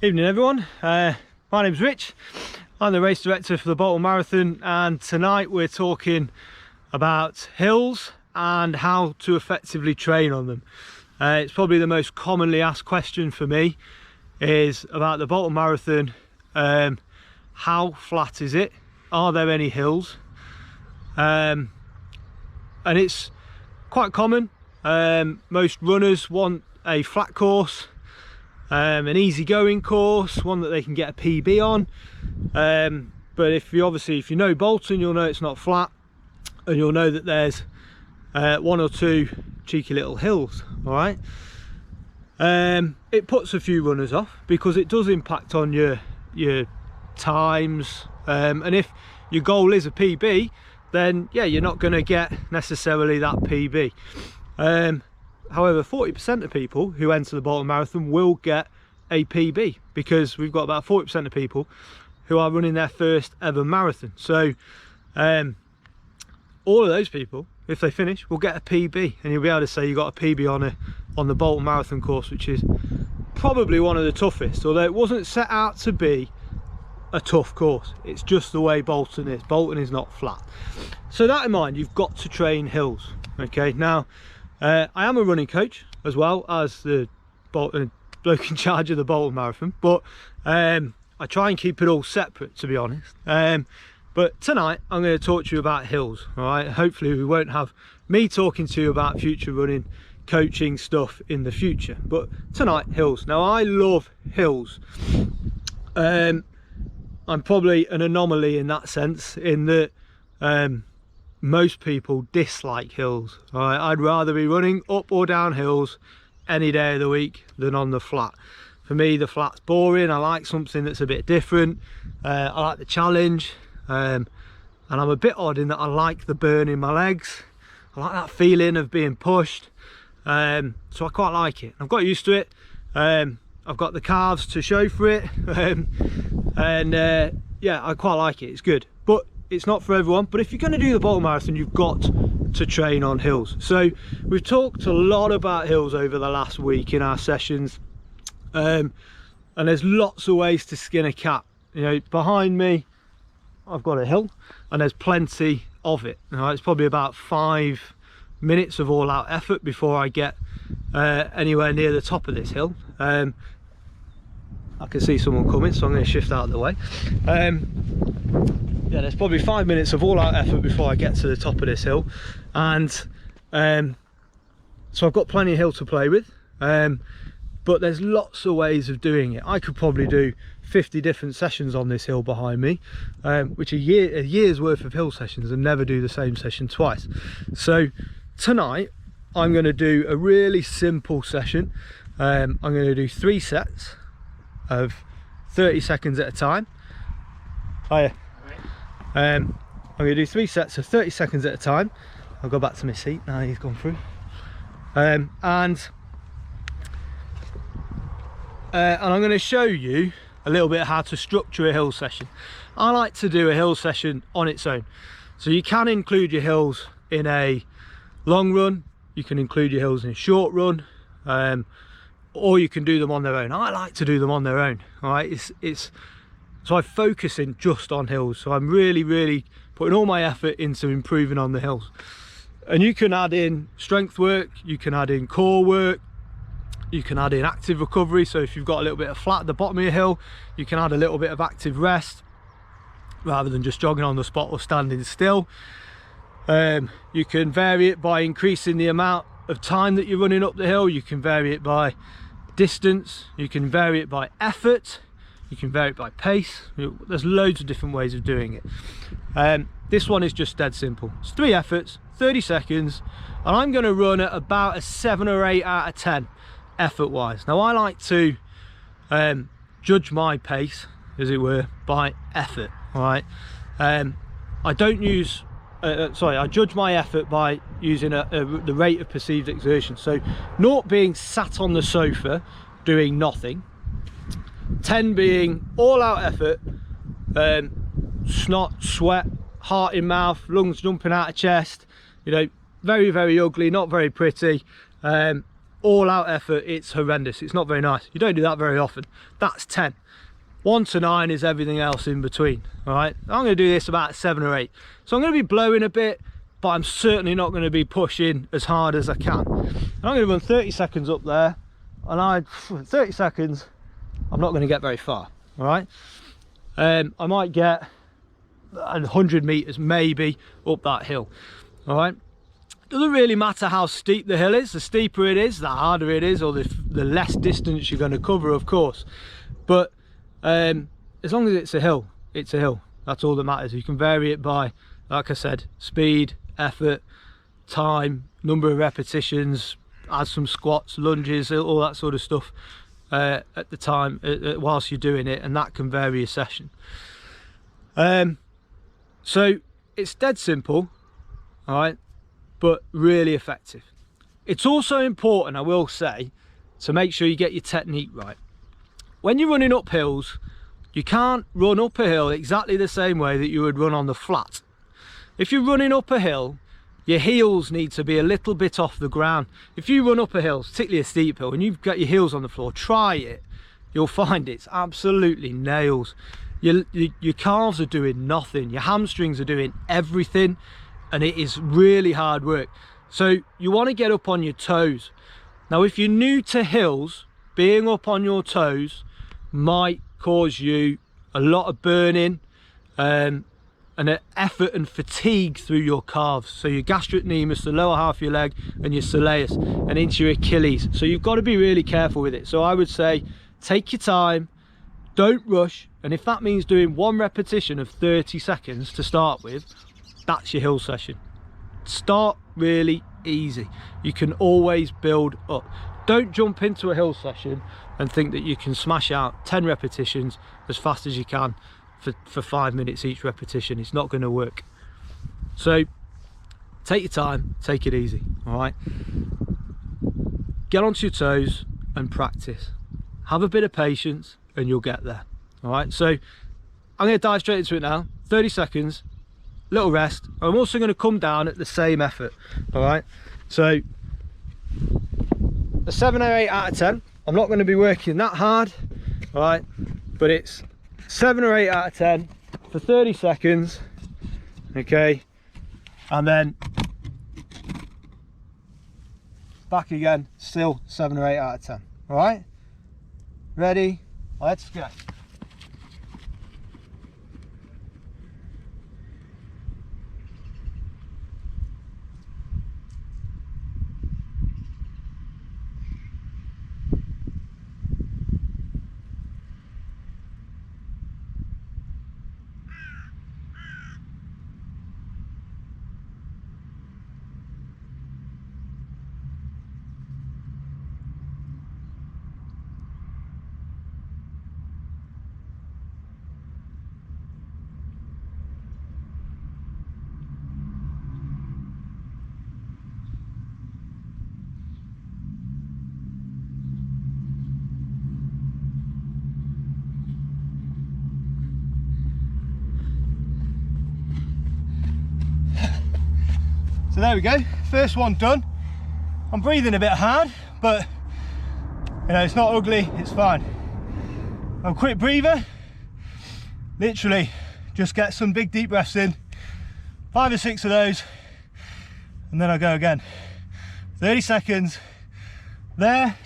Evening everyone, my name's Rich. I'm the race director for the Bolton Marathon, and tonight we're talking about hills and how to effectively train on them. It's probably the most commonly asked question for me is about the Bolton Marathon. How flat is it? Are there any hills? And it's quite common. Most runners want a flat course, an easy-going course, one that they can get a PB on. But if you know Bolton, you'll know it's not flat, and you'll know that there's one or two cheeky little hills. All right. It puts a few runners off because it does impact on your times, and if your goal is a PB, then yeah, you're not going to get necessarily that PB. However, 40% of people who enter the Bolton Marathon will get a PB, because we've got about 40% of people who are running their first ever marathon. So all of those people, if they finish, will get a PB, and you'll be able to say you got a PB on the Bolton Marathon course, which is probably one of the toughest, although it wasn't set out to be a tough course. It's just the way Bolton is. Bolton is not flat. So that in mind, you've got to train hills. Okay, now I am a running coach as well as the Bolton bloke in charge of the Bolton Marathon, but I try and keep it all separate, to be honest. But tonight I'm going to talk to you about hills. All right, hopefully we won't have me talking to you about future running coaching stuff in the future, but tonight, hills. Now I love hills. I'm probably an anomaly in that sense, in that most people dislike hills. All right? I'd rather be running up or down hills any day of the week than on the flat. For me, the flat's boring. I like something that's a bit different. I like the challenge, and I'm a bit odd in that I like the burn in my legs. I like that feeling of being pushed, so I quite like it. I've got used to it. I've got the calves to show for it, and yeah, I quite like it. It's good, but it's not for everyone. But if you're going to do the Bolton Marathon, you've got to train on hills. So we've talked a lot about hills over the last week in our sessions, and there's lots of ways to skin a cat. You know, behind me I've got a hill, and there's plenty of it. Now, it's probably about 5 minutes of all-out effort before I get anywhere near the top of this hill. I can see someone coming, so I'm going to shift out of the way. Yeah, there's probably 5 minutes of all-out effort before I get to the top of this hill, and so I've got plenty of hill to play with. But there's lots of ways of doing it. I could probably do 50 different sessions on this hill behind me, which are a year's worth of hill sessions, and never do the same session twice. So tonight I'm going to do a really simple session. I'm going to do 3 sets of 30 seconds at a time. Hiya. I'm going to do 3 sets of 30 seconds at a time. I'll go back to my seat now he's gone through. And I'm going to show you a little bit of how to structure a hill session. I like to do a hill session on its own. So you can include your hills in a long run, you can include your hills in a short run, or you can do them on their own. I like to do them on their own. All right, so I focus in just on hills. So I'm really putting all my effort into improving on the hills. And you can add in strength work, you can add in core work, you can add in active recovery. So if you've got a little bit of flat at the bottom of your hill, you can add a little bit of active rest rather than just jogging on the spot or standing still. You can vary it by increasing the amount of time that you're running up the hill. You can vary it by distance, you can vary it by effort, you can vary it by pace. There's loads of different ways of doing it. This one is just dead simple. It's 3 efforts, 30 seconds, and I'm going to run at about a 7 or 8 out of 10 effort wise. Now I like to judge my pace, as it were, by effort. All right, I don't use I judge my effort by using the rate of perceived exertion. So 0 being sat on the sofa doing nothing, 10 being all out effort, snot, sweat, heart in mouth, lungs jumping out of chest, you know, very ugly, not very pretty, all out effort, it's horrendous. It's not very nice. You don't do that very often. That's 10. 1 to 9 is everything else in between. All right, I'm going to do this about 7 or 8. So I'm going to be blowing a bit, but I'm certainly not going to be pushing as hard as I can. And I'm going to run 30 seconds up there, and 30 seconds, I'm not going to get very far. All right, I might get 100 meters maybe up that hill. All right, doesn't really matter how steep the hill is. The steeper it is, the harder it is, or the less distance you're going to cover, of course. But as long as it's a hill, it's a hill. That's all that matters. You can vary it by, like I said, speed, effort, time, number of repetitions, add some squats, lunges, all that sort of stuff at the time whilst you're doing it, and that can vary a session. So it's dead simple, all right, but really effective. It's also important, I will say, to make sure you get your technique right. When you're running up hills, you can't run up a hill exactly the same way that you would run on the flat. If you're running up a hill, your heels need to be a little bit off the ground. If you run up a hill, particularly a steep hill, and you've got your heels on the floor, try it. You'll find it's absolutely nails. Your calves are doing nothing. Your hamstrings are doing everything, and it is really hard work. So you want to get up on your toes. Now, if you're new to hills, being up on your toes might cause you a lot of burning and an effort and fatigue through your calves. So your gastrocnemius, the lower half of your leg, and your soleus, and into your Achilles. So you've got to be really careful with it. So I would say take your time, don't rush, and if that means doing 1 repetition of 30 seconds to start with, that's your hill session. Start really easy. You can always build up. Don't jump into a hill session and think that you can smash out 10 repetitions as fast as you can for 5 minutes each repetition. It's not going to work. So take your time, take it easy, all right? Get onto your toes and practice. Have a bit of patience and you'll get there, all right? So I'm going to dive straight into it now. 30 seconds, little rest. I'm also going to come down at the same effort, all right? So a 7 or 8 out of 10. I'm not going to be working that hard, all right, but it's 7 or 8 out of 10 for 30 seconds, okay, and then back again, still 7 or 8 out of 10. All right, ready, let's go. So there we go, first one done. I'm breathing a bit hard, but you know, it's not ugly, it's fine. I'm a quick breather, literally just get some big deep breaths in, 5 or 6 of those, and then I go again. 30 seconds there,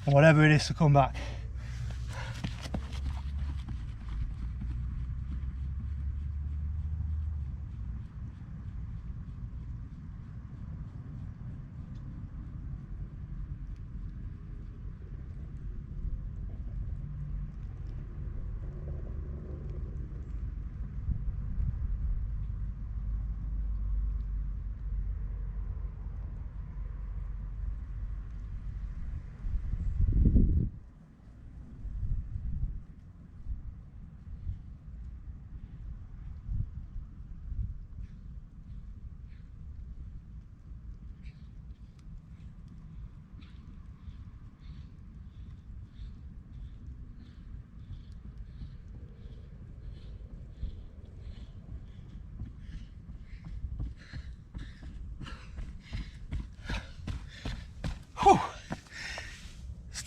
and whatever it is to come back.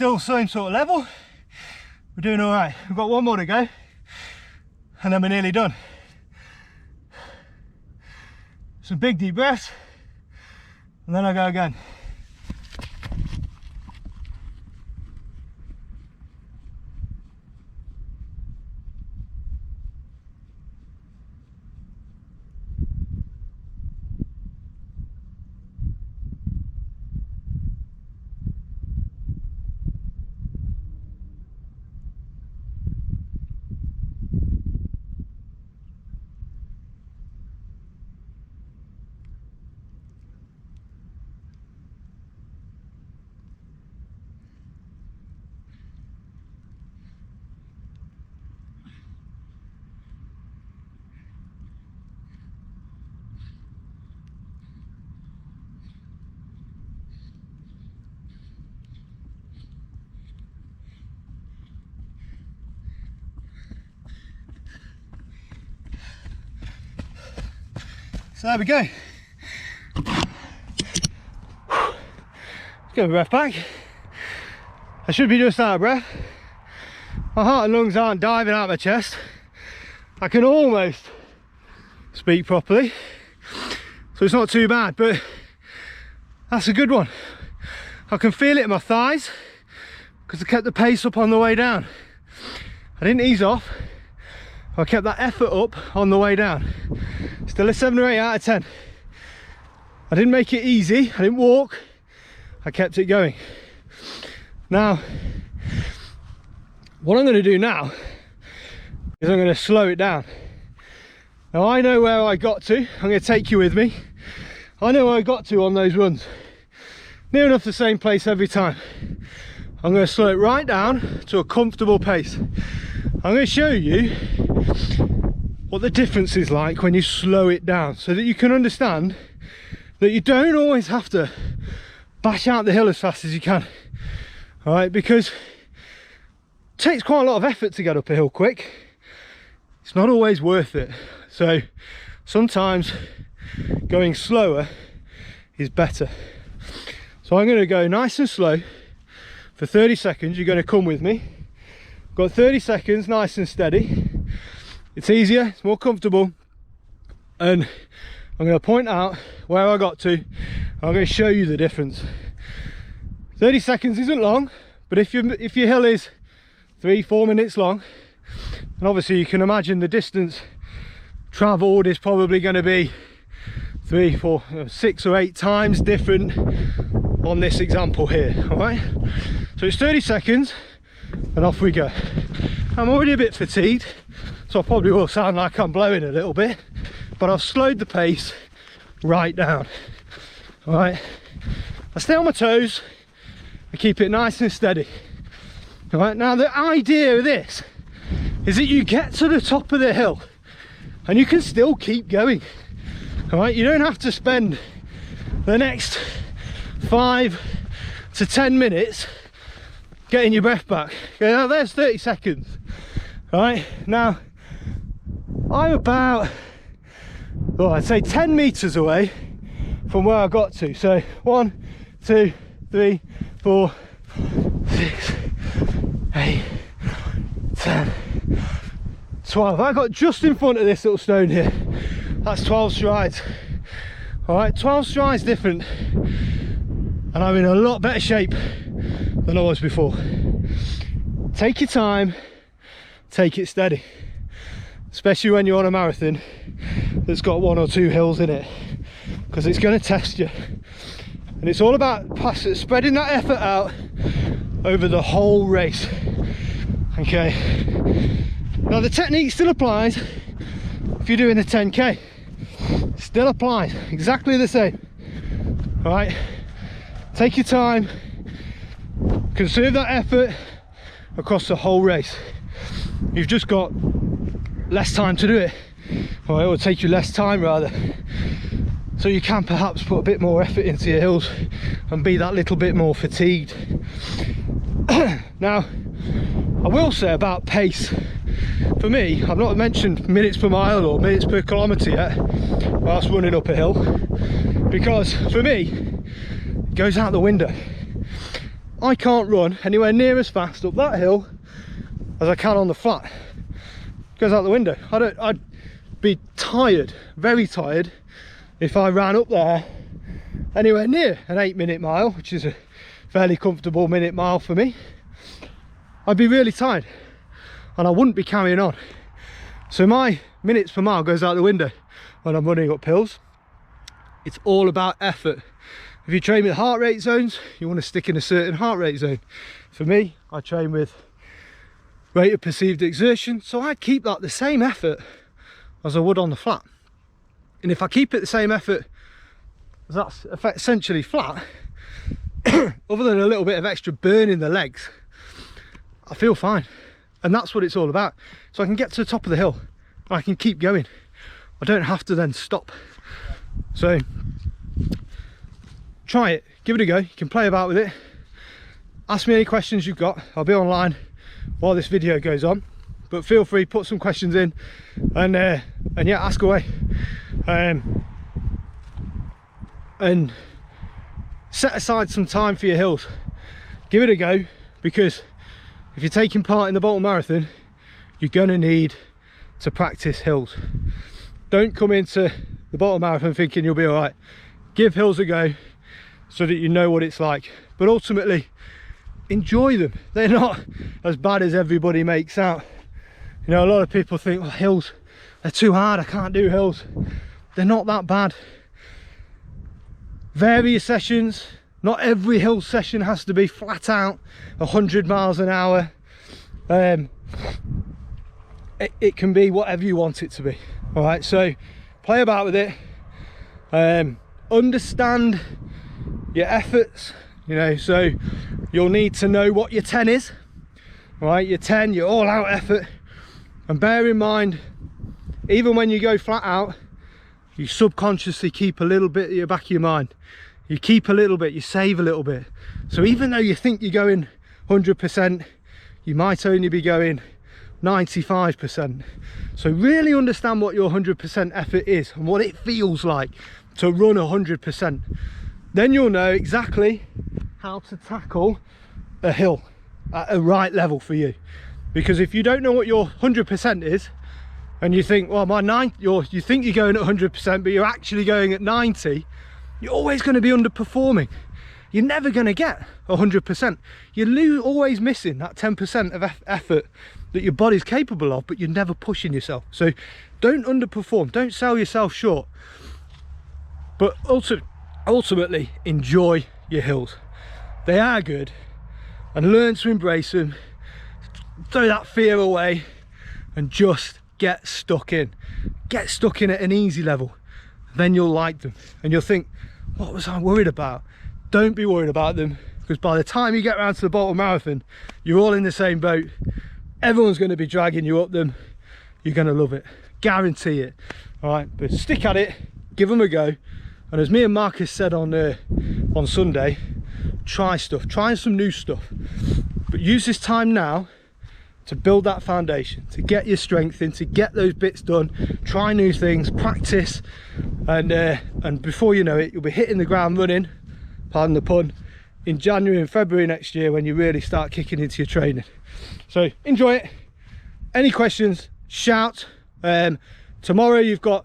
still same sort of level. We're doing all right. We've got one more to go and then we're nearly done. Some big deep breaths and then I go again. So there we go. Let's get my breath back. I should be just out of breath. My heart and lungs aren't diving out of my chest. I can almost speak properly. So it's not too bad, but that's a good one. I can feel it in my thighs because I kept the pace up on the way down. I didn't ease off. I kept that effort up on the way down. Still a 7 or 8 out of 10. I didn't make it easy, I didn't walk, I kept it going. Now, what I'm going to do now is I'm going to slow it down. Now I know where I got to, I'm going to take you with me. I know where I got to on those runs. Near enough the same place every time. I'm going to slow it right down to a comfortable pace. I'm going to show you what the difference is like when you slow it down so that you can understand that you don't always have to bash out the hill as fast as you can. All right, because it takes quite a lot of effort to get up a hill quick. It's not always worth it. So sometimes going slower is better. So I'm going to go nice and slow for 30 seconds. You're going to come with me. Got 30 seconds, nice and steady. It's easier, it's more comfortable, and I'm going to point out where I got to. I'm going to show you the difference. 30 seconds isn't long, but if your hill is 3-4 minutes long, and obviously you can imagine the distance travelled is probably going to be 3, 4, 6 or 8 times different on this example here. All right, so it's 30 seconds and off we go. I'm already a bit fatigued, so I probably will sound like I'm blowing a little bit, but I've slowed the pace right down. All right, I stay on my toes, I keep it nice and steady. All right, now the idea of this is that you get to the top of the hill and you can still keep going. All right, you don't have to spend the next 5 to 10 minutes getting your breath back. Okay, now there's 30 seconds. All right, now I'm about, well, I'd say 10 meters away from where I got to. So 1, 2, 3, 4, 6, 8, 10, 12. I got just in front of this little stone here. That's 12 strides. All right, 12 strides different, and I'm in a lot better shape than I was before. Take your time, take it steady, especially when you're on a marathon that's got 1 or 2 hills in it, because it's going to test you. And it's all about spreading that effort out over the whole race. Okay, now the technique still applies if you're doing a 10k. Still applies, exactly the same. All right, take your time, conserve that effort across the whole race. You've just got less time to do it, or it will take you less time rather, so you can perhaps put a bit more effort into your hills and be that little bit more fatigued. Now I will say about pace, for me, I've not mentioned minutes per mile or minutes per kilometre yet whilst running up a hill, because for me it goes out the window. I can't run anywhere near as fast up that hill as I can on the flat. It goes out the window. I'd be tired, very tired, if I ran up there anywhere near an 8-minute mile, which is a fairly comfortable minute mile for me. I'd be really tired and I wouldn't be carrying on. So my minutes per mile goes out the window when I'm running up hills. It's all about effort. If you train with heart rate zones, you want to stick in a certain heart rate zone. For me, I train with rate of perceived exertion, so I keep that the same effort as I would on the flat. And if I keep it the same effort as that's essentially flat, other than a little bit of extra burn in the legs, I feel fine. And that's what it's all about. So I can get to the top of the hill and I can keep going. I don't have to then stop. So try it, give it a go. You can play about with it. Ask me any questions you've got. I'll be online while this video goes on, but feel free, put some questions in and yeah, ask away. And set aside some time for your hills. Give it a go, because if you're taking part in the Bolton Marathon, you're gonna need to practice hills. Don't come into the Bolton Marathon thinking you'll be all right. Give hills a go so that you know what it's like, but ultimately enjoy them. They're not as bad as everybody makes out. You know, a lot of people think, well, hills, they're too hard, I can't do hills. They're not that bad. Various sessions, not every hill session has to be flat out 100 miles an hour. It can be whatever you want it to be. All right, so play about with it. Understand your efforts, you know, so you'll need to know what your 10 is. All right, your 10, your all-out effort. And bear in mind, even when you go flat out, you subconsciously keep a little bit at the back of your mind. You keep a little bit, you save a little bit. So even though you think you're going 100%, you might only be going 95%. So really understand what your 100% effort is and what it feels like to run 100%. Then you'll know exactly how to tackle a hill at a right level for you. Because if you don't know what your 100% is, and you think, well, you think you're going at 100%, but you're actually going at 90, you're always going to be underperforming. You're never going to get 100%. You're always missing that 10% of effort that your body's capable of, but you're never pushing yourself. So don't underperform, don't sell yourself short, but ultimately enjoy your hills. They are good, and learn to embrace them. Throw that fear away and just get stuck in at an easy level. Then you'll like them and you'll think, what was I worried about? Don't be worried about them, because by the time you get around to the Bolton Marathon, you're all in the same boat. Everyone's going to be dragging you up them. You're going to love it, guarantee it. All right, but stick at it, give them a go. And as me and Marcus said on Sunday, try some new stuff, but use this time now to build that foundation, to get your strength in, to get those bits done. Try new things, practice, and before you know it, you'll be hitting the ground running, pardon the pun, in January and February next year, when you really start kicking into your training. So enjoy it. Any questions, shout. Tomorrow you've got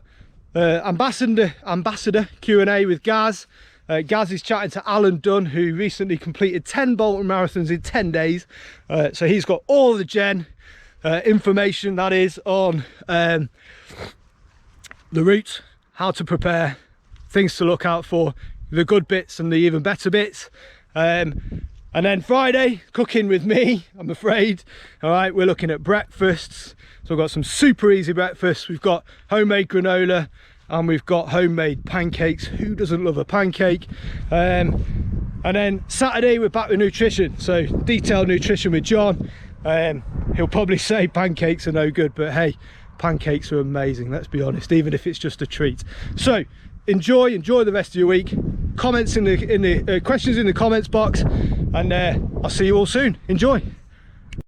ambassador Q&A with Gaz. Gaz is chatting to Alan Dunn, who recently completed 10 Bolton Marathons in 10 days. So he's got all the information, that is, on the route, how to prepare, things to look out for, the good bits and the even better bits. And then Friday, cooking with me, I'm afraid. All right, we're looking at breakfasts. So we've got some super easy breakfasts. We've got homemade granola, and we've got homemade pancakes. Who doesn't love a pancake? And then Saturday we're back with nutrition, so detailed nutrition with John. He'll probably say pancakes are no good, but hey, pancakes are amazing, let's be honest, even if it's just a treat. So enjoy the rest of your week. Comments in the questions in the comments box, and I'll see you all soon. Enjoy.